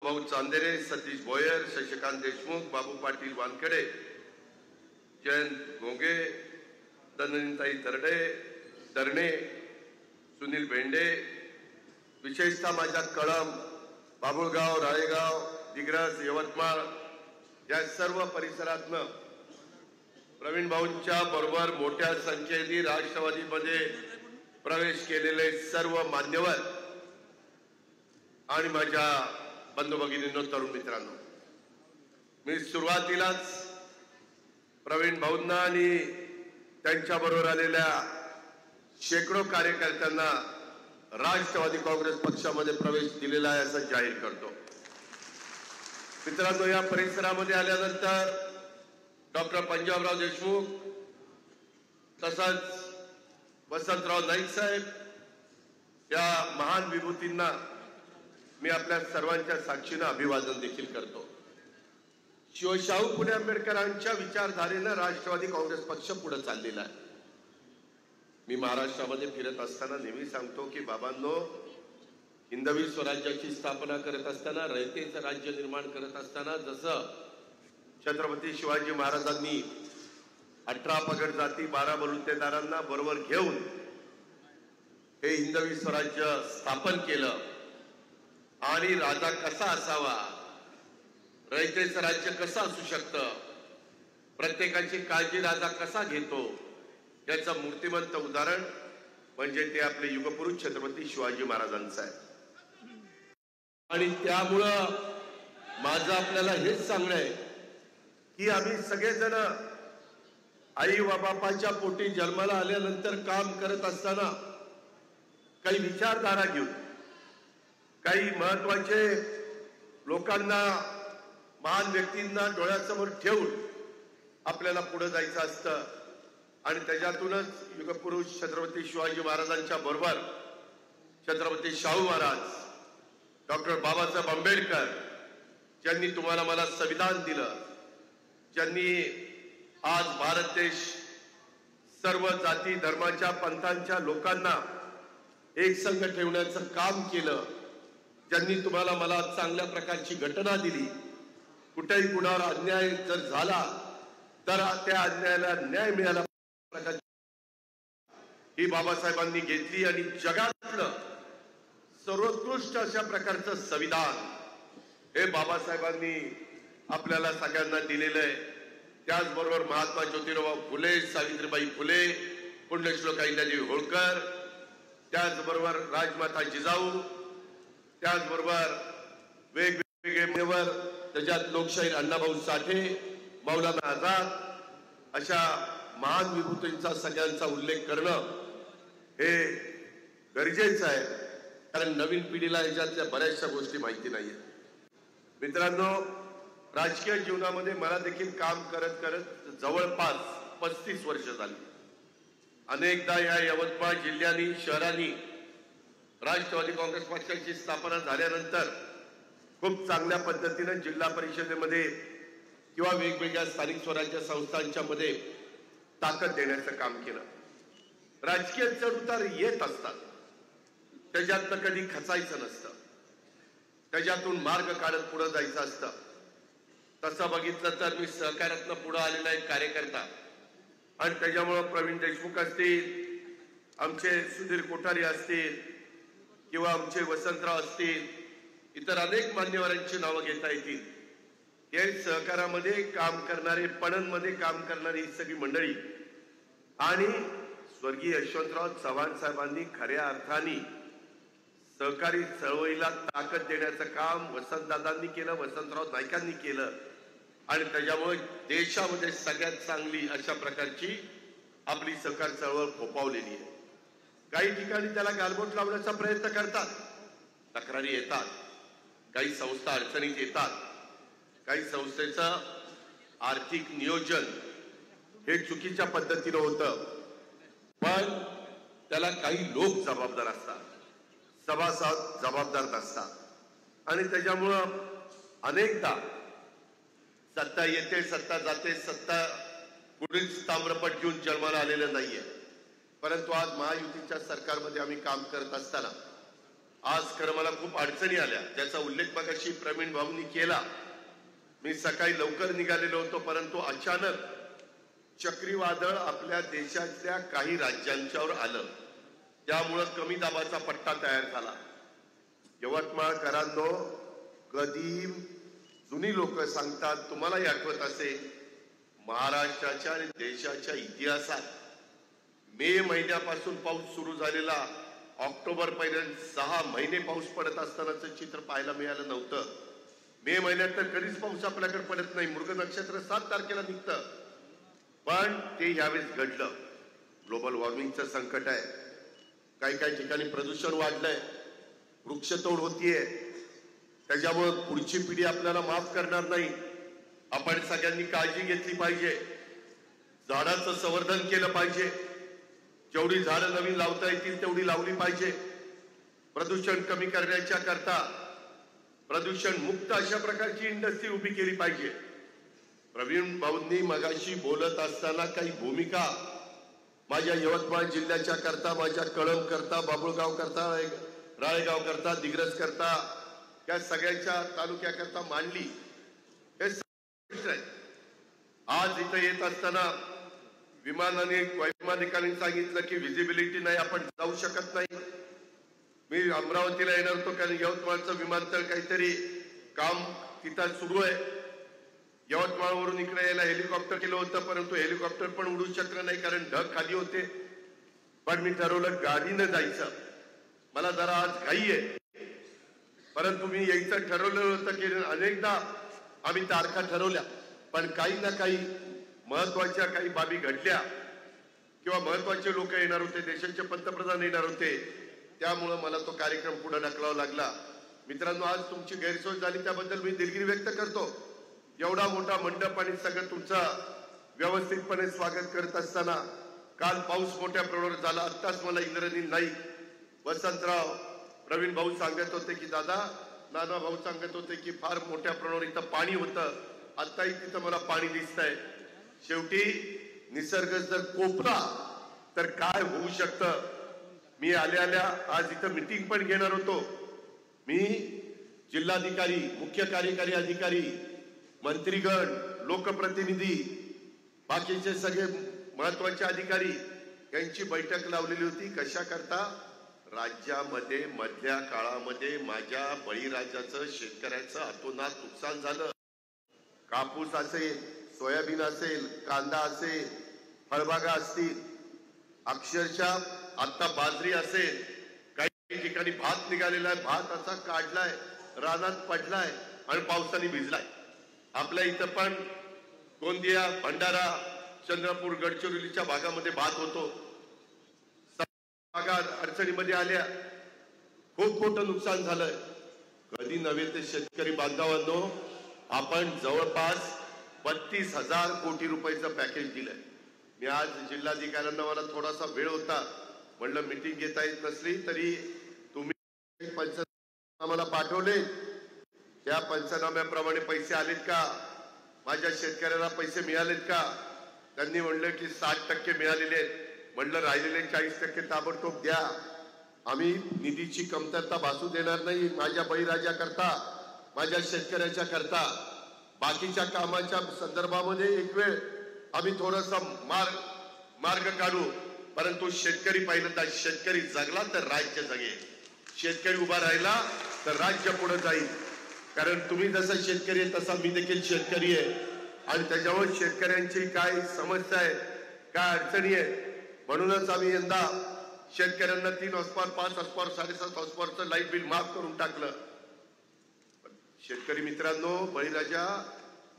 भाऊ चांदेरे, सतीश भोयर, शशिकांत देशमुख, बाबू पाटील वानखेडे, जयंत घोंगे, दनंताई दरणे, सुनील भेंडे, विशेषतः माझ्या कळंब, बाबुळगाव, राळेगाव, दिग्रस, यवतमाळ या सर्व परिसरातनं प्रवीण भाऊंच्या बरोबर मोठ्या संख्येने राष्ट्रवादीमध्ये प्रवेश केलेले सर्व मान्यवर आणि माझ्या बंधू भगिनींनो, तरुण मित्रांनो, मी सुरुवातीलाच प्रवीण भाऊंना आणि त्यांच्याबरोबर आलेल्या शेकडो कार्यकर्त्यांना राष्ट्रवादी काँग्रेस पक्षामध्ये प्रवेश दिलेला आहे असं जाहीर करतो। मित्रांनो, या परिसरामध्ये आल्यानंतर डॉक्टर पंजाबराव देशमुख तसंच वसंतराव नाईक साहेब या महान विभूतींना मी आपल्या सर्वांच्या साक्षीने अभिवादन देखील करतो। शिवशाहू फुले आंबेडकरांच्या विचारधारेने राष्ट्रवादी काँग्रेस पक्ष पुढे चाललेला आहे। मी महाराष्ट्रामध्ये फिरत असताना नेहमी सांगतो की बाबांनो, हिंदवी स्वराज्याची स्थापना करत असताना, रयतेचं राज्य निर्माण करत असताना जसं छत्रपती शिवाजी महाराजांनी 18 पगड जाती 12 बलुतेदारांना बरोबर घेऊन हे हिंदवी स्वराज्य स्थापन केलं आणि राजा कसा असावा, रयतेचं राज्य कसं असू शकतं, प्रत्येकाची काळजी राजा कसा घेतो, याचं मूर्तिमंत उदाहरण म्हणजे ते आपले युगपुरुष छत्रपती शिवाजी महाराजांचं आहे। आणि त्यामुळं माझं आपल्याला हेच सांगणं आहे की आम्ही सगळेजण आई व बापाच्या पोटी जन्माला आल्यानंतर काम करत असताना काही विचारधारा घेऊन, काही महत्वाचे लोकांना, महान व्यक्तींना डोळ्यासमोर ठेवून आपल्याला पुढे जायचं असतं आणि त्याच्यातूनच युगपुरुष छत्रपती शिवाजी महाराजांच्या बरोबर छत्रपती शाहू महाराज, डॉक्टर बाबासाहेब आंबेडकर ज्यांनी तुम्हाला मला संविधान दिलं, ज्यांनी आज भारत देश सर्व जाती धर्माच्या पंथांच्या लोकांना एक संघ ठेवण्याचं काम केलं, ज्यांनी तुम्हाला मला चांगल्या प्रकारची घटना दिली, कुठेही कुणावर अन्याय जर झाला तर त्या अन्यायाला न्याय मिळाला ही बाबासाहेबांनी घेतली आणि जगातलं सर्वोत्कृष्ट अशा प्रकारचं संविधान हे बाबासाहेबांनी आपल्याला सगळ्यांना दिलेलं आहे। त्याचबरोबर महात्मा ज्योतिराव फुले, सावित्रीबाई फुले, पुण्यश्लोक अहिल्यादेवी होळकर, त्याचबरोबर राजमाता जिजाऊ, त्याचबरोबर वेगवेगळे मान्यवर, त्याच्यात लोकशाहीर अण्णाभाऊ साठे, मौलाना आझाद अशा महान विभूतींचा सगळ्यांचा उल्लेख करणं हे गरजेचं आहे, कारण नवीन पिढीला याच्यातल्या बऱ्याचशा गोष्टी माहिती नाहीये। मित्रांनो, राजकीय जीवनामध्ये मला देखील काम करत करत जवळपास 35 वर्ष झाली। अनेकदा या यवतमाळ जिल्ह्यानी, शहरांनी राष्ट्रवादी काँग्रेस पक्षाची स्थापना झाल्यानंतर खूप चांगल्या पद्धतीने जिल्हा परिषदेमध्ये किंवा वेगवेगळ्या स्थानिक स्वराज्य संस्थांच्या मध्ये ताकद देण्याचं काम केलं। राजकीय चढउतार येत असतात, त्याच्यातनं कधी खचायचं नसतं, त्याच्यातून मार्ग काढत पुढे जायचं असतं। तसं बघितलं तर मी सहकारातनं पुढे आलेला एक कार्यकर्ता आणि त्याच्यामुळे प्रवीण देशमुख असतील, आमचे सुधीर कोठारी असतील किंवा आमचे वसंतराव असतील, इतर अनेक मान्यवरांची नावं घेता येतील। हे सहकारामध्ये काम करणारे, पणनमध्ये काम करणारी सगळी मंडळी आणि स्वर्गीय यशवंतराव चव्हाण साहेबांनी खऱ्या अर्थाने सहकारी चळवळीला ताकद देण्याचं काम वसंतदादांनी केलं, वसंतराव नाईकांनी केलं आणि त्याच्यामुळे देशामध्ये सगळ्यात चांगली अशा प्रकारची आपली सहकार चळवळ फोपावलेली आहे। काही ठिकाणी त्याला गालबोट लावण्याचा प्रयत्न करतात, तक्रारी येतात, काही संस्था अडचणीत येतात, काही संस्थेचं आर्थिक नियोजन हे चुकीच्या पद्धतीने होतं, पण त्याला काही लोक जबाबदार असतात, सभासद जबाबदार नसतात आणि त्याच्यामुळं अनेकदा सत्ता येते, सत्ता जाते, सत्ता पुढील ताम्रपट घेऊन जन्माला आलेलं नाहीये। परंतु आज महायुतीच्या सरकारमध्ये आम्ही काम करत असताना आज खरं मला खूप अडचणी आल्या, ज्याचा उल्लेख मगाशी प्रवीण भाऊंनी केला. मी सकाळी लवकर निघालेलो होतो, परंतु अचानक चक्रीवादळ आपल्या देशातल्या काही राज्यांच्यावर आलं. त्यामुळं कमी दाबाचा पट्टा तयार झाला. यवतमाळकरांनो, कधी जुनी लोक सांगतात, तुम्हालाही आठवत असेल, महाराष्ट्राच्या आणि देशाच्या इतिहासात मे महिन्यापासून पाऊस सुरू झालेला ऑक्टोबर पर्यंत 6 महिने पाऊस पडत असतानाचं चित्र पाहायला मिळालं नव्हतं. मे महिन्यात तर कधीच पाऊस आपल्याकडे पडत नाही. मृग नक्षत्र 7 तारखेला निघतं, पण ते यावेळेस घडलं. ग्लोबल वॉर्मिंगचं संकट आहे, काही काही ठिकाणी प्रदूषण वाढलंय, वृक्षतोड होतीये. त्याच्यामुळे पुढची पिढी आपल्याला माफ करणार नाही. आपण सगळ्यांनी काळजी घेतली पाहिजे, झाडाचं संवर्धन केलं पाहिजे. जेवढी झाडं नवीन लावता येतील तेवढी लावली पाहिजे. प्रदूषण कमी करण्याच्या करता प्रदूषण मुक्त अशा प्रकारची इंडस्ट्री उभी केली पाहिजे. प्रवीण भाऊंनी मगाशी बोलत असताना काही भूमिका माझ्या यवतमाळ जिल्ह्याच्या करता, माझ्या कळंब करता, बाबुळगाव करता, राळेगाव करता, दिग्रस करता, या सगळ्यांच्या तालुक्याकरता मांडली. हे आज इथं येत असताना विमानाने वैमानिकांनी सांगितलं की व्हिजिबिलिटी नाही, आपण जाऊ शकत नाही. मी अमरावतीला येणार होतो, कारण यवतमाळचं विमानतळ काहीतरी काम तिथं सुरू आहे. यवतमाळवरून इकडे यायला हेलिकॉप्टर केलं होतं, परंतु हेलिकॉप्टर पण उडू शकलं नाही, कारण ढग खाली होते. पण मी ठरवलं गाडीनं जायचं. मला जरा आज घाई आहे, परंतु मी यायचं ठरवलं होतं की अनेकदा आम्ही तारखा ठरवल्या, पण काही ना काही महत्वाच्या काही बाबी घडल्या किंवा महत्वाचे लोक येणार होते, देशाचे पंतप्रधान येणार होते, त्यामुळं मला तो कार्यक्रम पुढे ढकलावा लागला. मित्रांनो, आज तुमची गैरसोय झाली त्याबद्दल मी दिलगिरी व्यक्त करतो. एवढा मोठा मंडप आणि सगळं तुमचं व्यवस्थितपणे स्वागत करत असताना काल पाऊस मोठ्या प्रमाणावर झाला. आत्ताच मला इंद्रनील नाईक, वसंतराव, प्रवीण भाऊ सांगत होते की दादा, नाना भाऊ सांगत होते की फार मोठ्या प्रमाणावर इथं पाणी होतं. आत्ताही तिथं मला पाणी दिसतंय. शेवटी निसर्ग जर कोपरा तर काय होऊ शकतं. मी आल्या आज इथं मीटिंग पण घेणार होतो. मी जिल्हाधिकारी, मुख्य कार्यकारी अधिकारी, मंत्रीगण, लोकप्रतिनिधी, बाकीचे सगळे महत्वाचे अधिकारी यांची बैठक लावलेली होती. कशा करता? राज्यामध्ये मधल्या काळामध्ये माझ्या बळीराजाचं, शेतकऱ्याचं अतोनात नुकसान झालं. कापूस असेल, सोयाबीन असेल, कांदा असेल, फळबागा असतील, अक्षरशः आता बाजरी असेल, काही ठिकाणी भात निघालेला आहे, भात असा काढलाय, रानात पडलाय आणि पावसाने भिजलाय. आपल्या इथं पण गोंदिया, भंडारा, चंद्रपूर, गडचिरोलीच्या भागामध्ये भात होतो. बागा अडचणीमध्ये आल्या, खूप मोठं नुकसान झालंय. कधी नव्हे ते शेतकरी बांधवांनो, आपण जवळपास 32,000 कोटी रुपयाचं पॅकेज दिलंय. मी आज जिल्हाधिकाऱ्यांना, मला थोडासा वेळ होता, म्हणलं मीटिंग घेता येत नसली तरी तुम्ही पंचनामे आम्हाला पाठवले, त्या पंचनाम्याप्रमाणे पैसे आलेत का, माझ्या शेतकऱ्याला पैसे मिळालेत का? त्यांनी म्हणलं की 60% मिळालेले आहेत. म्हणलं राहिलेले 40% ताबडतोब द्या. आम्ही निधीची कमतरता भासू देणार नाही. माझ्या बळीराजा करता, माझ्या शेतकऱ्याच्या करता, बाकीच्या कामाच्या संदर्भामध्ये एक वेळ आम्ही थोडासा मार्ग काढू, परंतु शेतकरी पाहिलं तर शेतकरी जगला तर राज्य जगेल. शेतकरी उभा राहिला तर राज्य पुढे जाईल. कारण तुम्ही जसा शेतकरी आहे तसा मी देखील शेतकरी आहे, आणि त्याच्यावर शेतकऱ्यांची काय समस्या आहे, काय अडचणी आहे, म्हणूनच आम्ही यंदा शेतकऱ्यांना 3 हॉर्सपॉवर, 5 हॉर्सपॉवर, 7.5 हॉर्सपॉवरचं लाईट बिल माफ करून टाकलं. शेतकरी मित्रांनो, बळीराजा,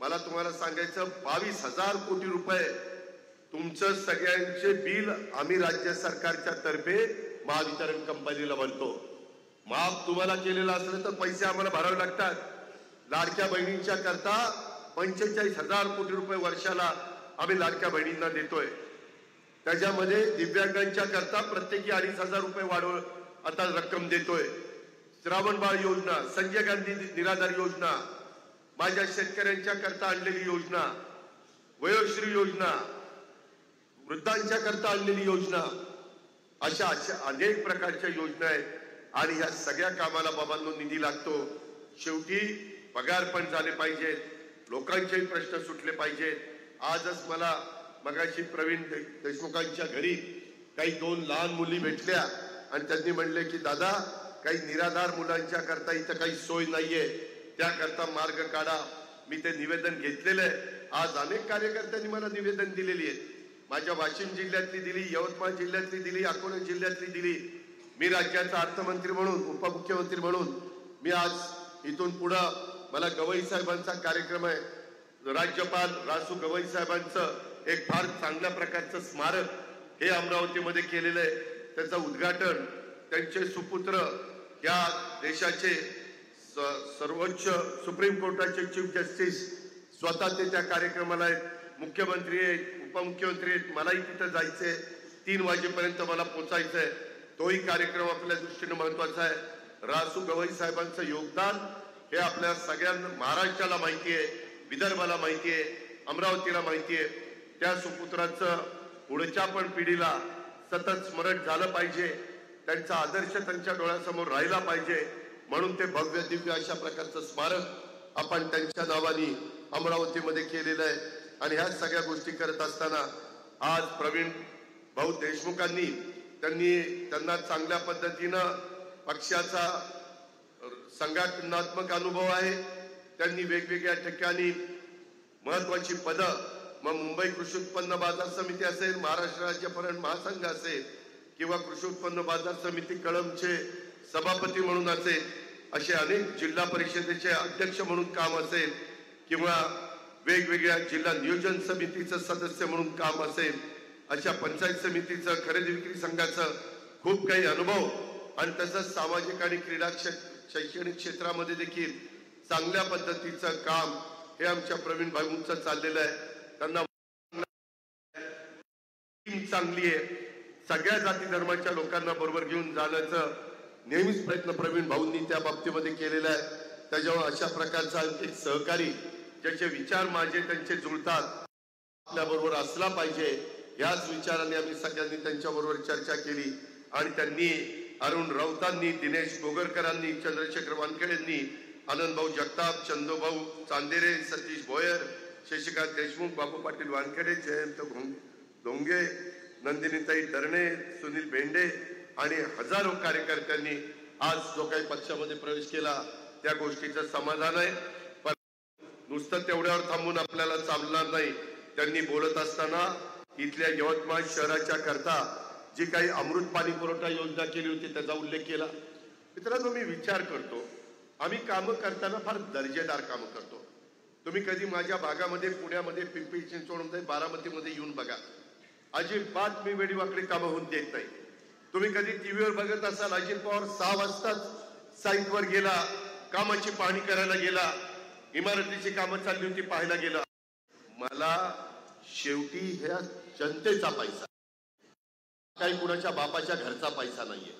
मला तुम्हाला सांगायचं, 22,000 कोटी रुपये तुमचं सगळ्यांचे बिल आम्ही राज्य सरकारच्या तर्फे महावितरण कंपनीला भरतो. माफ तुम्हाला केलेलं असलं तर पैसे आम्हाला भरावे लागतात. लाडक्या बहिणींच्या करता 45,000 कोटी रुपये वर्षाला आम्ही लाडक्या बहिणींना देतोय. त्याच्यामध्ये दिव्यांगांच्या करता प्रत्येकी 2,500 रुपये वाढव आता रक्कम देतोय. श्रावणबाळ योजना, संजय गांधी निराधार योजना, माझ्या शेतकऱ्यांच्या करता आणलेली योजना, वयोश्री योजना, वृद्धांच्या करता आणलेली योजना, अशा अनेक प्रकारच्या योजना आहेत. आणि या सगळ्या कामाला बाबांनो निधी लागतो. शेवटी पगार पण झाले पाहिजेत, लोकांचेही प्रश्न सुटले पाहिजेत. आजच मला मगाशी प्रवीण देशमुखांच्या घरी काही 2 लहान मुली भेटल्या आणि त्यांनी म्हणले की दादा काही निराधार मुलांच्या करता इथं काही सोय नाहीये, त्याकरता मार्ग काढा. मी ते निवेदन घेतलेलं आहे. आज अनेक कार्यकर्त्यांनी मला निवेदन दिलेली आहेत. माझ्या वाशिम जिल्ह्यातली दिली, यवतमाळ जिल्ह्यातली दिली, अकोला जिल्ह्यातली दिली. मी राज्याचा अर्थमंत्री म्हणून, उपमुख्यमंत्री म्हणून मी आज इथून पुढं मला गवई साहेबांचा कार्यक्रम आहे. राज्यपाल रासू गवई साहेबांचं एक फार चांगल्या प्रकारचं स्मारक हे अमरावतीमध्ये केलेलं आहे. त्याचं उद्घाटन त्यांचे सुपुत्र या देशाचे सर्वोच्च सुप्रीम कोर्टाचे चीफ जस्टिस स्वतः ते त्या कार्यक्रमाला आहेत. मुख्यमंत्री आहेत, उपमुख्यमंत्री आहेत. मलाही तिथं जायचंय. 3 वाजेपर्यंत मला पोचायचंय. तोही कार्यक्रम आपल्या दृष्टीने महत्वाचा आहे. रासू गवई साहेबांचं योगदान हे आपल्या सगळ्यांना, महाराष्ट्राला माहिती आहे, विदर्भाला माहिती आहे, अमरावतीला माहिती आहे. त्या सुपुत्राचं पुढच्या पण पिढीला सतत स्मरण झालं पाहिजे. त्यांचा आदर्श त्यांच्या डोळ्यासमोर राहिला पाहिजे. म्हणून ते भव्य दिव्य अशा प्रकारचं स्मारक आपण त्यांच्या नावाने अमरावतीमध्ये केलेलं आहे. आणि ह्या सगळ्या गोष्टी करत असताना आज प्रवीण भाऊ देशमुखांनी त्यांना चांगल्या पद्धतीनं पक्षाचा संघटनात्मक अनुभव आहे. त्यांनी वेगवेगळ्या ठिकाणी महत्वाची पदं, मग मुंबई कृषी उत्पन्न बाजार समिती असेल, महाराष्ट्र राज्य पणन महासंघ असेल किंवा कृषी उत्पन्न बाजार समिती कळमचे सभापती म्हणून असेल, असे अनेक जिल्हा परिषदेचे अध्यक्ष म्हणून काम असेल किंवा वेगवेगळ्या जिल्हा नियोजन समितीचं सदस्य म्हणून काम असेल, अशा पंचायत समितीचं, खरेदी विक्री संघाचं खूप काही अनुभव आणि तसंच सामाजिक आणि क्रीडा शैक्षणिक क्षेत्रामध्ये देखील चांगल्या पद्धतीचं काम हे आमच्या प्रवीण भाऊंचं चाललेलं आहे. त्यांना टीम चांगली आहे. सगळ्या जाती धर्माच्या लोकांना बरोबर घेऊन जाण्याचं नेहमीच प्रयत्न प्रवीण भाऊंनी त्या बाबतीमध्ये केलेला आहे. त्याच्यावर अशा प्रकारचा एक सहकारी ज्याचे विचार माझे त्यांचे जुळतात आपल्या बरोबर असला पाहिजे, याच विचाराने आम्ही सगळ्यांनी त्यांच्या बरोबर चर्चा केली. आणि त्यांनी अरुण राऊतांनी, दिनेश गोगरकरांनी, चंद्रशेखर वानखेडेंनी, आनंदभाऊ जगताप, चंदूभाऊ चांदेरे, सतीश भोयर, शशिकांत देशमुख, बापू पाटील वानखेडे, जयंत धोंगे, नंदिनीताई डरणे, सुनील भेंडे आणि हजारो कार्यकर्त्यांनी आज जो काही पक्षामध्ये प्रवेश केला त्या गोष्टीचं समाधान आहे. पण नुसतं तेवढ्यावर थांबून आपल्याला चालणार नाही. त्यांनी बोलत असताना इथल्या यवतमाळ शहराच्या करता जी काही अमृत पाणी पुरवठा योजना केली होती त्याचा उल्लेख केला. मित्रांनो, मी विचार करतो आम्ही कामं करताना फार दर्जेदार कामं करतो. तुम्ही कधी माझ्या भागामध्ये, पुण्यामध्ये, पिंपरी चिंचवडमध्ये, बारामतीमध्ये येऊन बघा. अजिबात मी वेडीवाकडी कामं होऊन देत नाही. तुम्ही कधी टीव्हीवर बघत असाल, अजित पवार 6 वाजताच साईटवर गेला, कामाची पाहणी करायला गेला, इमारतीची कामं चालली होती पाहायला गेला. मला शेवटी ह्या जनतेचा पैसा, काही कुणाच्या बापाच्या घरचा पैसा नाहीये.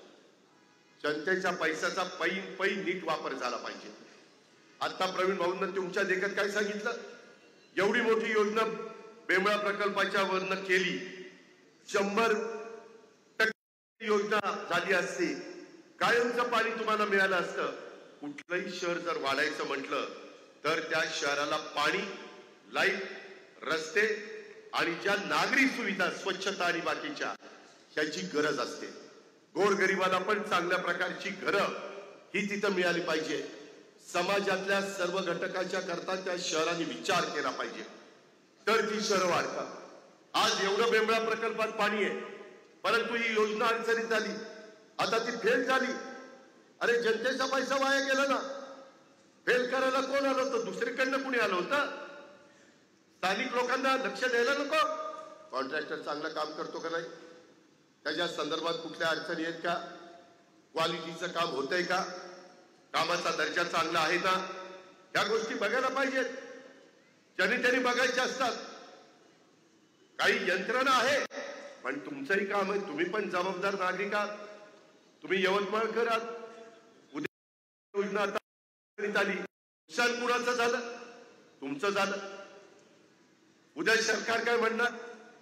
जनतेच्या पैशाचा पै नीट वापर झाला पाहिजे. आता प्रवीण भाऊंना तुमच्या देखत काय सांगितलं, एवढी मोठी योजना बेंबळा प्रकल्पाच्या वरनं केली, 100% योजना झाली असती, कायमचं पाणी तुम्हाला मिळालं असतं. कुठलंही शहर जर वाढायचं म्हटलं तर त्या शहराला पाणी, लाईट, रस्ते आणि ज्या नागरी सुविधा, स्वच्छता आणि बाकीच्या ह्याची गरज असते. गोरगरिबाला पण चांगल्या प्रकारची घरं ही तिथं मिळाली पाहिजे. समाजातल्या सर्व घटकाच्या करता त्या शहराने विचार केला पाहिजे, तर ती शहरं वाढतात. आज एवढं बेंबळा प्रकल्पात पाणी आहे, परंतु ही योजना अडचणीत झाली, आता ती फेल झाली. अरे जनतेचा पैसा वाया गेला ना. फेल करायला कोण आलं होतं? दुसरीकडनं कुणी आलं होतं? स्थानिक लोकांना लक्ष द्यायला नको? कॉन्ट्रॅक्टर चांगलं काम करतो का नाही, त्याच्या संदर्भात कुठल्या अडचणी आहेत का, क्वालिटीचं काम होतंय का, कामाचा दर्जा चांगला आहे ना, या गोष्टी बघायला पाहिजेत. ज्यांनी त्यांनी बघायच्या असतात. काही यंत्रणा आहे, पण तुमचंही काम आहे. तुम्ही पण जबाबदार नागरिक आहात. तुम्ही यवतमाळकर आहात. उद्या योजना आता आली, नुकसान कुणाचं झालं? तुमचं झालं. उद्या सरकार काय म्हणणार,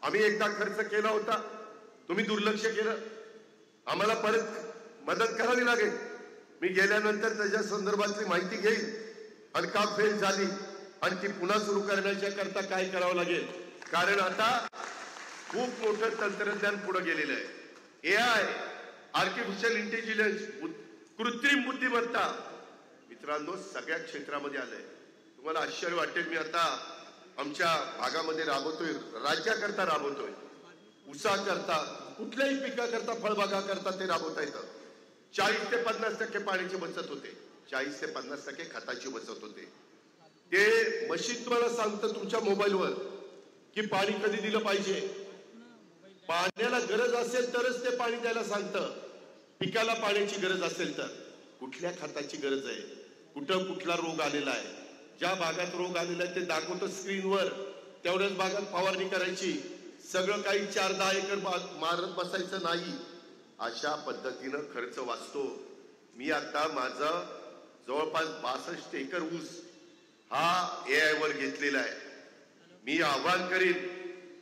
आम्ही एकदा खर्च केला होता, तुम्ही दुर्लक्ष केलं, आम्हाला परत मदत करावी लागेल. मी गेल्यानंतर त्याच्या संदर्भातली माहिती घेईल आणि का फेल झाली आणि ती पुन्हा सुरू करण्याच्या करता काय करावं लागेल. कारण आता खूप मोठं तंत्रज्ञान पुढे गेलेलं आहे. AI, आर्टिफिशियल इंटेलिजन्स, कृत्रिम बुद्धिमत्ता मित्रांनो सगळ्या क्षेत्रामध्ये आलंय. तुम्हाला आश्चर्य वाटेल, मी आता आमच्या भागामध्ये राबवतोय, राज्याकरता राबवतोय. ऊसाकरता, कुठल्याही पिकाकरता, फळबागा करता ते राबवता येतं. 40 ते 50% पाण्याची बचत होते, 40 ते 50% खताची बचत होते. ते मशीन तुम्हाला सांगतं तुमच्या मोबाईलवर की पाणी कधी दिलं पाहिजे. पाण्याला गरज असेल तरच ते पाणी द्यायला सांगतं. पिकाला पाण्याची गरज असेल तर, कुठल्या खताची गरज आहे, कुठं कुठला रोग आलेला आहे, ज्या भागात रोग आलेला आहे ते दाखवतं स्क्रीनवर. तेवढ्याच भागात फवारणी करायची. सगळं काही 4-10 एकर मारत बसायचं नाही. अशा पद्धतीनं खर्च वाचतो. मी आता माझं जवळपास 62 एकर ऊस हा AI वर घेतलेला आहे. मी आव्हान करीन,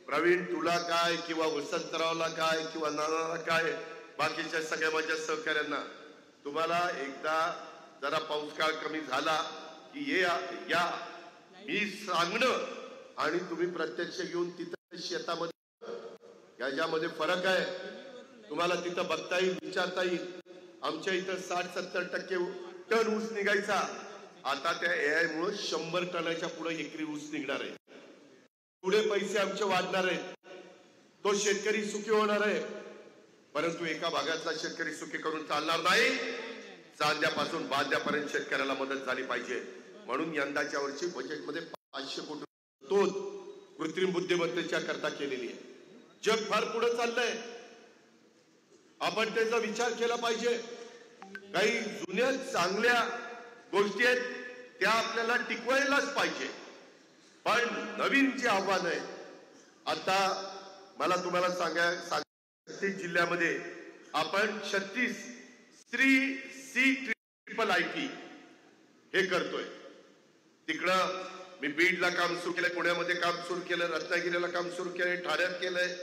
प्रवीण तुला काय किंवा वसंतरावला काय किंवा नानाला काय, बाकीच्या सगळ्या माझ्या सहकाऱ्यांना, तुम्हाला एकदा जरा पाऊस काळ कमी झाला की या मी सांगणं आणि तुम्ही प्रत्यक्ष घेऊन तिथं शेतामध्ये याच्यामध्ये फरक आहे. तुम्हाला तिथं बघता येईल, विचारता येईल. आमच्या इथं 60-70% टन ऊस निघायचा, आता त्या AI मुळे 100 टनाच्या पुढे एकरी ऊस निघणार आहे. पुढे पैसे आमचे वाढणार आहेत, तो शेतकरी सुखी होणार आहे. परंतु एका भागातला शेतकरी सुखी करून चालणार नाही. चांद्यापासून बांद्यापर्यंत शेतकऱ्याला मदत झाली पाहिजे. म्हणून यंदाच्या वर्षी बजेटमध्ये 500 कोटी तो कृत्रिम बुद्धिमत्तेच्या करता केलेली आहे. जग फार पुढे चाललंय, आपण त्याचा विचार केला पाहिजे. काही जुन्या चांगल्या गोष्टी आहेत त्या आपल्याला टिकवायलाच पाहिजे. पण नवीन जे आव्हान आहे, आता मला तुम्हाला सांगा, 36 जिल्ह्यामध्ये आपण 36 CIIT हे करतोय. तिकडं मी बीडला काम सुरू केलंय, पुण्यामध्ये काम सुरू केलं, रत्नागिरीला काम सुरू केलंय, ठाण्यात केलंय,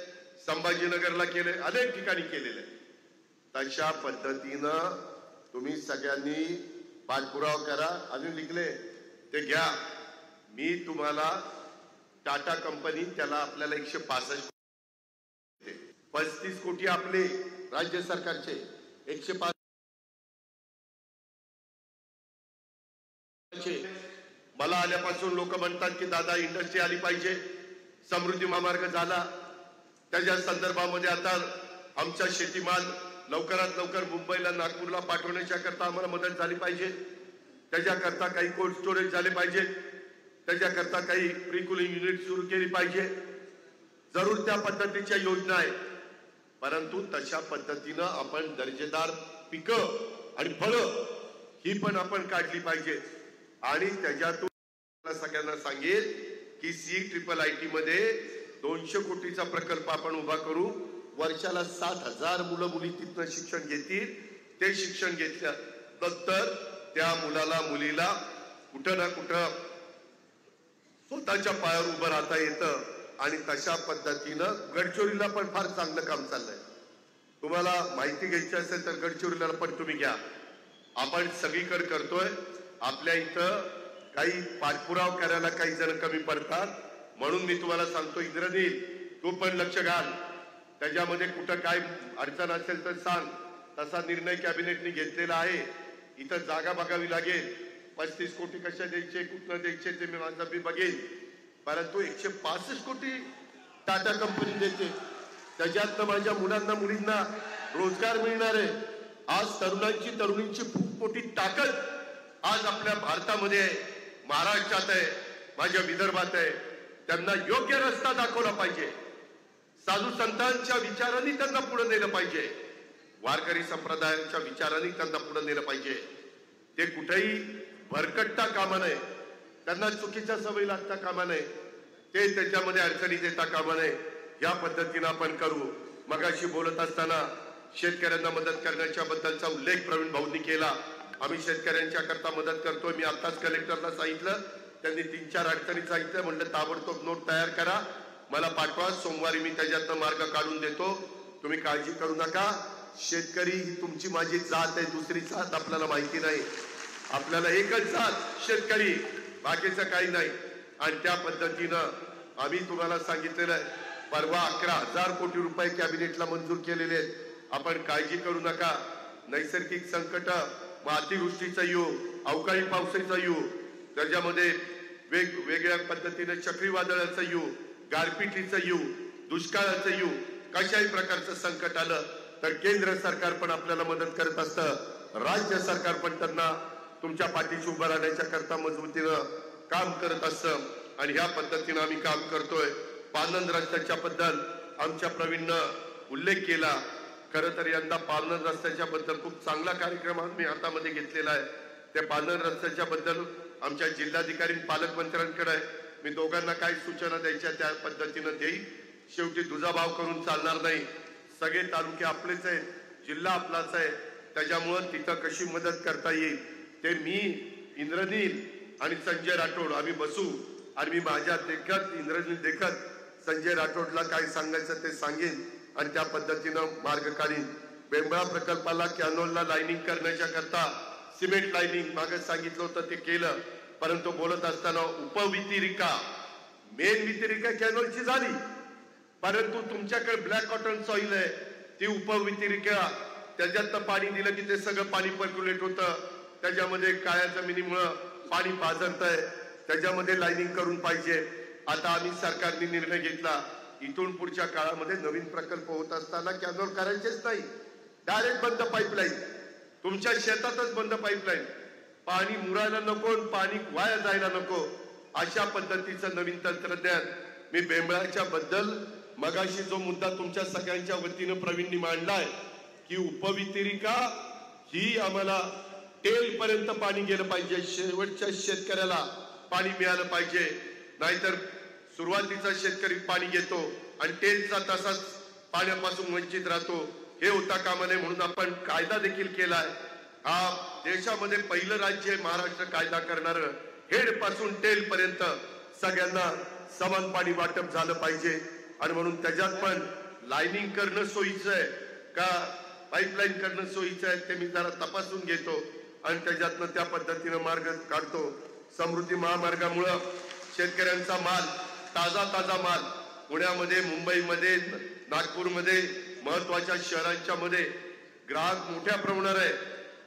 संभाजीनगरला केलंय, अनेक ठिकाणी केलेलं आहे. तशा पद्धतीनं तुम्ही सगळ्यांनी पाठपुरावा करा. आणि लिखले ते घ्या. मी तुम्हाला टाटा कंपनी त्याला आपल्याला 165 35 कोटी आपले राज्य सरकारचे 105 मला आल्यापासून लोक म्हणतात की दादा इंडस्ट्री आली पाहिजे, समृद्धी महामार्ग झाला, त्याच्या संदर्भामध्ये आता आमचा शेतीमाल लवकरात लवकर मुंबईला, नागपूरला पाठवण्याच्या करता आम्हाला मदत झाली पाहिजे. त्याच्याकरता काही कोल्ड स्टोरेज झाले पाहिजे, त्याच्याकरता काही प्री कुलिंग युनिट सुरू केली पाहिजे. जरूर त्या पद्धतीच्या योजना आहेत. परंतु तशा पद्धतीनं आपण दर्जेदार पिकं आणि फळं ही पण आपण काढली पाहिजे. आणि त्याच्यातून सगळ्यांना सांगेल की CIIT मध्ये 200 कोटीचा प्रकल्प आपण उभा करू. वर्षाला 7,000 मुलं मुली तिथनं शिक्षण घेतील. ते शिक्षण घेतल्यानंतर त्या मुलाला मुलीला कुठं ना कुठं स्वतःच्या पायावर उभं राहता येतं. आणि तशा पद्धतीनं गडचिरोलीला पण फार चांगलं काम चाललंय. तुम्हाला माहिती घ्यायची असेल तर गडचिरोलीला पण तुम्ही घ्या. आपण सगळीकडे करतोय. आपल्या इथं काही पाठपुरावा करायला काही जण कमी पडतात. म्हणून मी तुम्हाला सांगतो, इंद्रनील तू पण लक्ष घाल. त्याच्यामध्ये कुठं काय अडचण असेल तर सांग. तसा निर्णय कॅबिनेटने घेतलेला आहे. इथं जागा बघावी लागेल. 35 कोटी कशा द्यायचे, कुठनं द्यायचे ते मी माझं मी बघेन. परंतु 165 कोटी टाटा कंपनी देते. त्याच्यातनं माझ्या मुलांना मुलींना रोजगार मिळणार आहे. आज तरुणींची खूप मोठी ताकद आज आपल्या भारतामध्ये आहे, महाराष्ट्रात आहे, माझ्या विदर्भात आहे. त्यांना योग्य रस्ता दाखवला पाहिजे. साधू संतांच्या विचारांनी त्यांना पुढे नेलं पाहिजे. वारकरी संप्रदायाच्या विचारांनी त्यांना पुढे नेलं पाहिजे. ते कुठेही भरकटता कामा नये, त्यांना चुकीच्या सवयी लागता कामा नये, ते त्याच्यामध्ये अडचणी देता कामा नये. या पद्धतीनं आपण करू. मगाशी बोलत असताना शेतकऱ्यांना मदत करण्याच्या बद्दलचा उल्लेख प्रवीण भाऊंनी केला. आम्ही शेतकऱ्यांच्या करता मदत करतोय. मी आताच कलेक्टरला सांगितलं, त्यांनी 3-4 अडचणी सांगितल्या. म्हणलं ताबडतोब नोट तयार करा, मला पाठवा. सोमवारी मी त्याच्यातनं मार्ग काढून देतो. तुम्ही काळजी करू नका. शेतकरी ही तुमची माझी जात आहे, दुसरी जात आपल्याला माहिती नाही. आपल्याला एकच जात शेतकरी, बाकीचं काही नाही. आणि त्या पद्धतीनं आम्ही तुम्हाला सांगितलेलं आहे, परवा 11,000 कोटी रुपये कॅबिनेटला मंजूर केलेले आहेत. आपण काळजी करू नका. नैसर्गिक संकट, अतिवृष्टीचा योग, अवकाळी पावसाचा योग, त्याच्यामध्ये वेगवेगळ्या पद्धतीने चक्रीवादळाचा योग, गारपिटीचा योग, दुष्काळाचं योग, कशाही प्रकारचं संकट आलं तर केंद्र सरकार पण आपल्याला मदत करत असतं. राज्य सरकार पण त्यांना तुमच्या पाठीशी उभं राहण्याच्या करता मजबूतीनं काम करत असतं. आणि ह्या पद्धतीनं आम्ही काम करतोय. पानंद रस्त्याच्या बद्दल आमच्या प्रवीणनं उल्लेख केला. खरं तर यंदा पानंद रस्त्याच्या बद्दल खूप चांगला कार्यक्रम आम्ही हातामध्ये घेतलेला आहे. त्या पानंद रस्त्याच्या बद्दल आमच्या जिल्हाधिकारी पालकमंत्र्यांकडे मी दोघांना काय सूचना द्यायच्या त्या पद्धतीनं देईल. शेवटी दुजाभाव करून चालणार नाही. सगळे तालुके आपलेच आहेत, जिल्हा आपलाच आहे. त्याच्यामुळं तिथं कशी मदत करता येईल ते मी, इंद्रनील आणि संजय राठोड आम्ही बसू आणि मी माझ्या देखत, इंद्रनील देखत संजय राठोडला काय सांगायचं ते सांगेन आणि त्या पद्धतीनं मार्ग काढीन. बेंबळा प्रकल्पाला कॅनोलला लाईनिंग करण्याच्या करता सिमेंट लाईनिंग मागे सांगितलं होतं ते केलं. परंतु बोलत असताना उपवितिरिका, मेन वितिरिका कॅनोलची झाली, परंतु तुमच्याकडे ब्लॅक कॉटन सॉइल आहे, ती उपवितिरिका त्याच्यात पाणी दिलं की ते सगळं पाणी पर्क्युलेट होतं. त्याच्यामध्ये काळ्या जमिनीमुळं पाणी पाझरतंय. त्याच्यामध्ये लाईनिंग करून पाहिजे. आता आम्ही सरकारने निर्णय घेतला, इथून पुढच्या काळामध्ये नवीन प्रकल्प होत असताना कॅनोल करायचेच नाही, डायरेक्ट बंद पाईपलाईन, तुमच्या शेतातच बंद पाईपलाईन. पाणी मुरायला नको, पाणी वाया जायला नको, अशा पद्धतीचं नवीन तंत्रज्ञान. मी बेंबळाच्या बद्दल मगाशी जो मुद्दा तुमच्या सगळ्यांच्या वतीनं प्रवीणनी मांडलाय की उपवितिरिका ही आम्हाला टेल पर्यंत पाणी गेलं पाहिजे, शेवटच्या शेतकऱ्याला पाणी मिळालं पाहिजे. नाहीतर सुरुवातीचा शेतकरी पाणी घेतो आणि टेलचा तसाच पाण्यापासून वंचित राहतो. हे होता कामा नये म्हणून आपण कायदा देखील केलाय. हा देशामध्ये पहिलं राज्य आहे महाराष्ट्र कायदा करणारं. हेड पासून टेल पर्यंत सगळ्यांना समान पाणी वाटप झालं पाहिजे. आणि म्हणून त्याच्यात पण लाईनिंग करणं सोयीचं आहे का पाईपलाईन करणं सोयीचं आहे ते मी जरा तपासून घेतो आणि त्याच्यातनं त्या पद्धतीनं मार्ग काढतो. समृद्धी महामार्गामुळं शेतकऱ्यांचा माल, ताजा माल पुण्यामध्ये, मुंबईमध्ये, नागपूरमध्ये, महत्वाच्या शहरांच्या मध्ये ग्राहक मोठ्या प्रमाणावर आहे.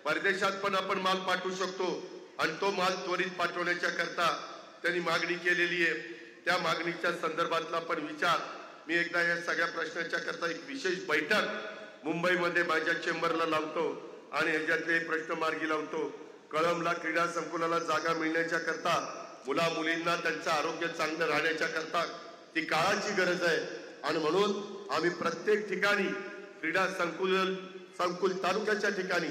परदेशात पण आपण माल पाठवू शकतो आणि तो माल त्वरित पाठवण्याच्या करता त्यांनी मागणी केलेली आहे. त्या मागणीच्या संदर्भातला पण विचार मी एकदा या सगळ्या प्रश्नाच्या करता एक विशेष बैठक मुंबईमध्ये माझ्या चेंबरला लावतो आणि याच्यातले प्रश्न मार्गी लावतो. कळंबला क्रीडा संकुलाला जागा मिळण्याच्या करता, मुला मुलींना त्यांचं आरोग्य चांगलं राहण्याच्या करता ती काळाची गरज आहे. आणि म्हणून आम्ही प्रत्येक ठिकाणी क्रीडा संकुल तालुक्याच्या ठिकाणी,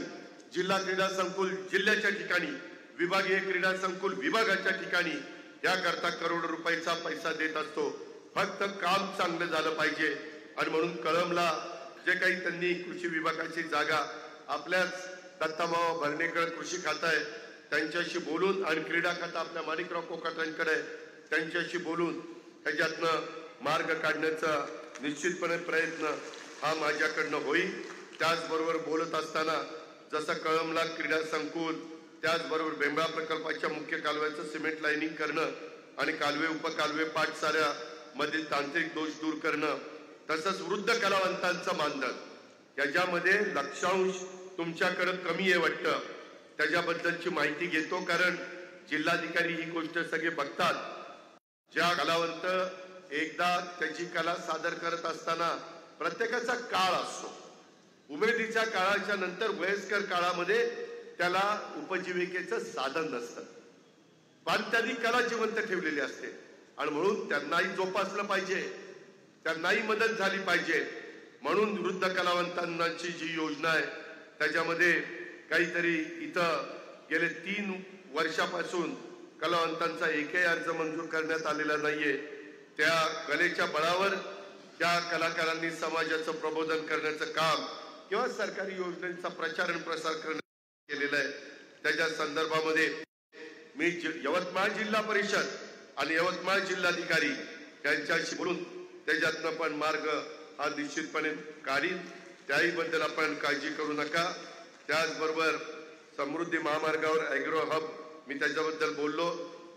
जिल्हा क्रीडा संकुल जिल्ह्याच्या ठिकाणी, विभागीय क्रीडा संकुल विभागाच्या ठिकाणी याकरता करोड रुपयाचा पैसा देत असतो. फक्त काम चांगलं झालं पाहिजे. आणि म्हणून कळंबला जे काही त्यांनी कृषी विभागाची जागा आपल्याच दत्ताभाऊ भरणेकर कृषी खातं आहे त्यांच्याशी बोलून आणि क्रीडा खाता आपल्या माणिकराव कोकाटांकडे त्यांच्याशी बोलून त्याच्यातनं मार्ग काढण्याचा निश्चितपणे प्रयत्न हा माझ्याकडनं होईल. त्याचबरोबर बोलत असताना जसं कळंबला क्रीडा संकुल, त्याचबरोबर बेंबळा प्रकल्पाच्या मुख्य कालव्याचं सिमेंट लाईनिंग करणं आणि कालवे उपकालवे पाटसाऱ्या मधील तांत्रिक दोष दूर करणं, तसंच वृद्ध कलावंतांचं मानधन याच्यामध्ये लक्षांश तुमच्याकडे कमी आहे वाटतं. त्याच्याबद्दलची माहिती घेतो कारण जिल्हाधिकारी ही गोष्ट सगळे बघतात. ज्या कलावंत एकदा त्याची कला सादर करत असताना प्रत्येकाचा काळ असतो. उमेदीच्या काळाच्या नंतर वयस्कर काळामध्ये त्याला उपजीविकेचं साधन नसतं, पण त्यांनी कला जिवंत ठेवलेली असते आणि म्हणून त्यांनाही जोपासलं पाहिजे, त्यांनाही मदत झाली पाहिजे. म्हणून वृद्ध कलावंतांची जी योजना आहे त्याच्यामध्ये काहीतरी इथं गेले 3 वर्षापासून कलावंतांचा एकही अर्ज मंजूर करण्यात आलेला नाहीये. त्या कलेच्या बळावर त्या कलाकारांनी समाजाचं प्रबोधन करण्याचं काम किंवा सरकारी योजनांचा प्रचार आणि प्रसार करण्यात केलेला आहे. त्याच्या संदर्भामध्ये मी यवतमाळ जिल्हा परिषद आणि यवतमाळ जिल्हाधिकारी यांच्याशी बोलून त्याच्यातनं पण मार्ग हा निश्चितपणे काढीन. त्याही बद्दल आपण काळजी करू नका. त्याचबरोबर समृद्धी महामार्गावर ॲग्रो हब मी त्याच्याबद्दल बोललो.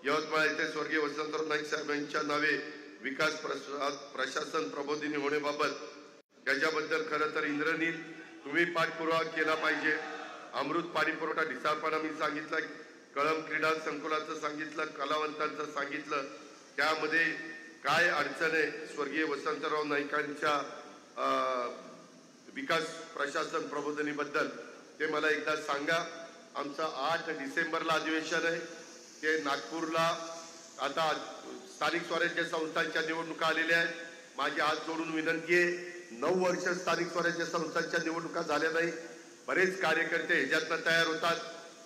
यवतमाळ येथे स्वर्गीय वसंतराव नाईक साहेब यांच्या नावे विकास प्रशासन प्रबोधिनी होण्याबाबत त्याच्याबद्दल खरं तर इंद्रनील तुम्ही पाठपुरावा केला पाहिजे. अमृत पाणी पुरवठा ढिसाळपणा मी सांगितलं, कळम क्रीडा संकुलाचं सांगितलं, कलावंतांचं सांगितलं. त्यामध्ये काय अडचण आहे स्वर्गीय वसंतराव नाईकांच्या विकास प्रशासन प्रबोधिनीबद्दल ते मला एकदा सांगा. आमचं 8 डिसेंबरला अधिवेशन आहे. ते नागपूरला आता स्थानिक स्वराज्य संस्थांच्या निवडणुका आलेल्या आहेत. माझी हात जोडून विनंती आहे, 9 वर्ष स्थानिक स्वराज्य संस्थांच्या निवडणुका झाल्या नाही. बरेच कार्यकर्ते ह्याच्यातनं तयार होतात.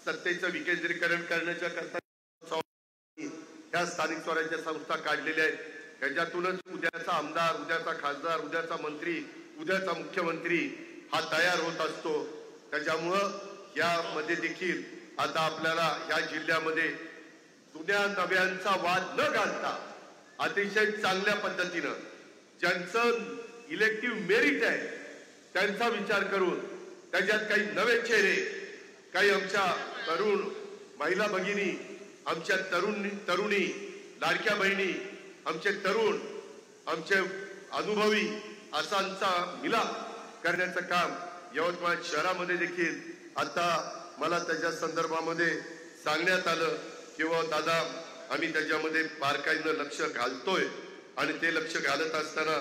सत्तेचं विकेंद्रीकरण करण्याच्या करता ह्या स्थानिक स्वराज्य संस्था काढलेल्या आहेत. त्याच्यातूनच उद्याचा आमदार, उद्याचा खासदार, उद्याचा मंत्री, उद्याचा मुख्यमंत्री हा तयार होत असतो. त्याच्यामुळं यामध्ये देखील आता आपल्याला या जिल्ह्यामध्ये जुन्या नव्यांचा वाद न घालता अतिशय चांगल्या पद्धतीनं ज्यांचं इलेक्टिव्ह मेरिट आहे त्यांचा विचार करून त्याच्यात काही नवे चेहरे, काही आमच्या तरुण महिला भगिनी, आमच्या तरुणी लाडक्या बहिणी, आमचे तरुण, आमचे अनुभवी असांचा मिलाप करण्याचं काम यवतमाळ शहरामध्ये देखील आता मला त्याच्या संदर्भामध्ये सांगण्यात आलं किंवा दादा आम्ही त्याच्यामध्ये बारकाईनं लक्ष घालतोय. आणि ते लक्ष घालत असताना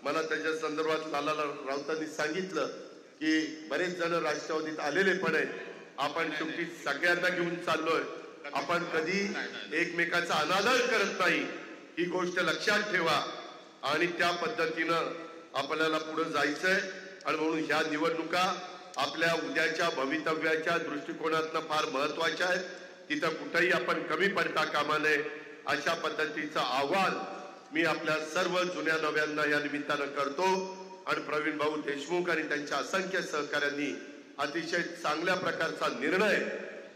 मला त्याच्या संदर्भात लाला राऊतांनी सांगितलं की बरेच जण राष्ट्रवादीत आलेले पण आहेत. आपण शेवटी सगळ्यांना घेऊन चाललोय. आपण कधी एकमेकाचा अनादर करत नाही, ही गोष्ट लक्षात ठेवा. आणि त्या पद्धतीनं आपल्याला पुढे जायचंय. आणि म्हणून ह्या निवडणुका आपल्या उद्याच्या भवितव्याच्या दृष्टिकोनातनं फार महत्वाच्या आहेत. तिथं कुठेही आपण कमी पडता कामा नये अशा पद्धतीचं आव्हान मी आपल्या सर्व जुन्या नव्यांना या निमित्तानं करतो. आणि प्रवीण भाऊ देशमुख आणि त्यांच्या असंख्य सहकाऱ्यांनी अतिशय चांगल्या प्रकारचा निर्णय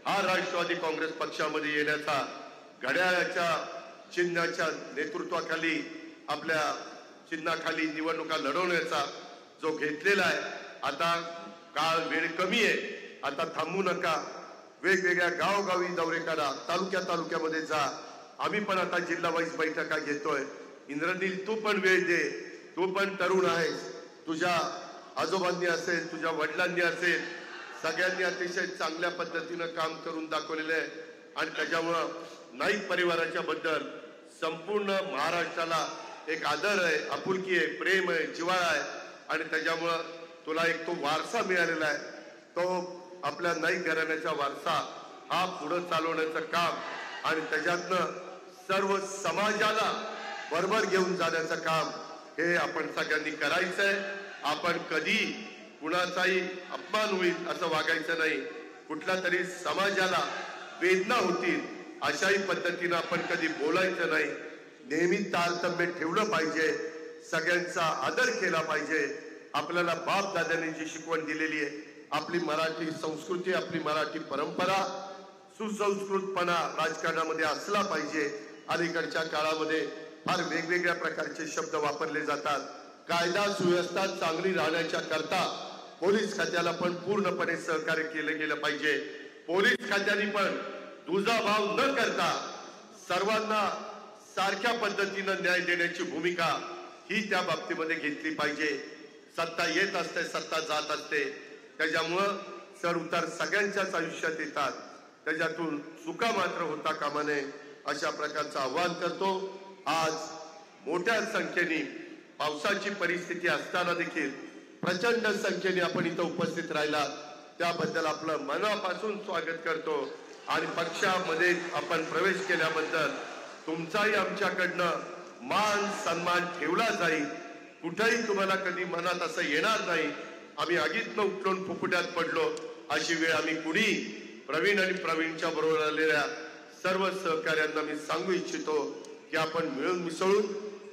हा राष्ट्रवादी काँग्रेस पक्षामध्ये येण्याचा, घड्याळाच्या चिन्हाच्या नेतृत्वाखाली आपल्या चिन्हाखाली निवडणुका लढवण्याचा जो घेतलेला आहे. आता काळ वेळ कमी आहे, आता थांबू नका. वेगवेगळ्या गावोगावी दौरे करा, तालुक्यामध्ये जा. आम्ही पण आता जिल्हा वाईज बैठका घेतोय. इंद्रनील तू पण वेळ दे, तू पण तरुण आहेस. तुझ्या आजोबांनी असेल, तुझ्या वडिलांनी असेल, सगळ्यांनी अतिशय चांगल्या पद्धतीनं काम करून दाखवलेलं आहे. आणि त्याच्यामुळं नाईक परिवाराच्या बद्दल संपूर्ण महाराष्ट्राला एक आदर आहे, आपुलकी आहे, प्रेम आहे, जिव्हाळा आहे. आणि त्याच्यामुळं तुला एक तो वारसा मिळालेला आहे. तो आपल्या नाईक घराण्याचा वारसा हा पुढे चालवण्याचं काम आणि त्याच्यातनं सर्व समाजाला बरोबर घेऊन जाण्याचं काम हे आपण सगळ्यांनी करायचंय. आपण कधी कुणाचाही अपमान होईल असं वागायचं नाही. कुठल्या तरी समाजाला वेदना होतील अशाही पद्धतीनं आपण कधी बोलायचं नाही. नेहमी तारतम्य ठेवलं पाहिजे, सगळ्यांचा आदर केला पाहिजे. आपल्याला बाप दादांनी जी शिकवण दिलेली आहे, आपली मराठी संस्कृती, आपली मराठी परंपरा, सुसंस्कृतपणा राजकारणामध्ये असला पाहिजे. अलीकडच्या काळामध्ये फार वेगवेगळ्या प्रकारचे शब्द वापरले जातात. कायदा सुव्यवस्था चांगली राहण्याच्या करता पोलीस खात्याला पण पूर्णपणे सहकार्य केलं गेलं पाहिजे. पोलीस खात्याने पण दुजाभाव न करता सर्वांना सारख्या पद्धतीनं न्याय देण्याची भूमिका ही त्या बाबतीमध्ये घेतली पाहिजे. सत्ता येत असते, सत्ता जात असते, त्याच्यामुळं चढ उतार सगळ्यांच्याच आयुष्यात येतात. त्याच्यातून चुका मात्र होता कामा नये अशा प्रकारचं आवाहन करतो. आज मोठ्या संख्येने पावसाची परिस्थिती असताना देखील प्रचंड संख्येने आपण इथं उपस्थित राहिला त्याबद्दल आपलं मनापासून स्वागत करतो. आणि पक्षामध्ये आपण प्रवेश केल्याबद्दल तुमचाही आमच्याकडनं मान सन्मान ठेवला जाईल. कुठेही तुम्हाला कधी मनात असं येणार नाही आम्ही आगीतनं उठून फुफुट्यात पडलो अशी वेळ आम्ही कुणी प्रवीण आणि प्रवीणच्या बरोबर आलेल्या सर्व सहकार्यांना मी सांगू इच्छितो की आपण मिळून मिसळून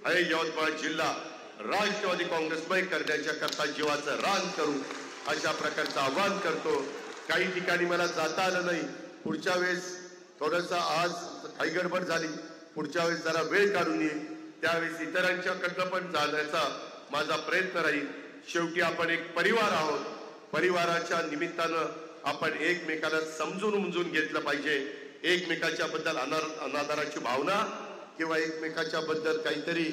हे यवतमाळ जिल्हा राष्ट्रवादी काँग्रेसमय करण्याच्या करता जीवाचं रान करू अशा प्रकारचं आवाहन करतो. काही ठिकाणी मला जाता आलं नाही, पुढच्या वेळेस थोडंसं आज काही गडबड झाली, पुढच्या वेळेस जरा वेळ काढून येईल, त्यावेळेस इतरांच्याकडनं पण जाण्याचा माझा प्रयत्न राहील. शेवटी आपण एक परिवार आहोत. परिवाराच्या निमित्तानं आपण एकमेकाला समजून उमजून घेतलं पाहिजे. एकमेकाच्या बद्दल अनादराची भावना किंवा एकमेकाच्या बद्दल काहीतरी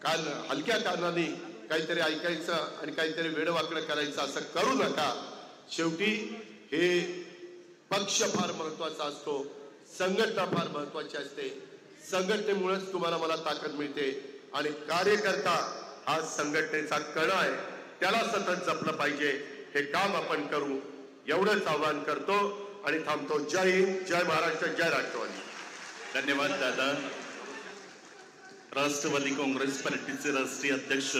हलक्या कानाने काहीतरी ऐकायचं आणि काहीतरी वेडवाकडं करायचं असं करू नका. शेवटी हे पक्ष फार महत्वाचा असतो, संघटना फार महत्वाची असते. संघटनेमुळेच तुम्हाला मला ताकद मिळते आणि कार्यकर्ता हा संघटनेचा कणा आहे, त्याला सतत जपलं पाहिजे. हे काम आपण करू एवढंच आवाहन करतो आणि थांबतो. जय हिंद, जय महाराष्ट्र, जय राष्ट्रवादी. धन्यवाद दादा. राष्ट्रवादी काँग्रेस पार्टीचे राष्ट्रीय अध्यक्ष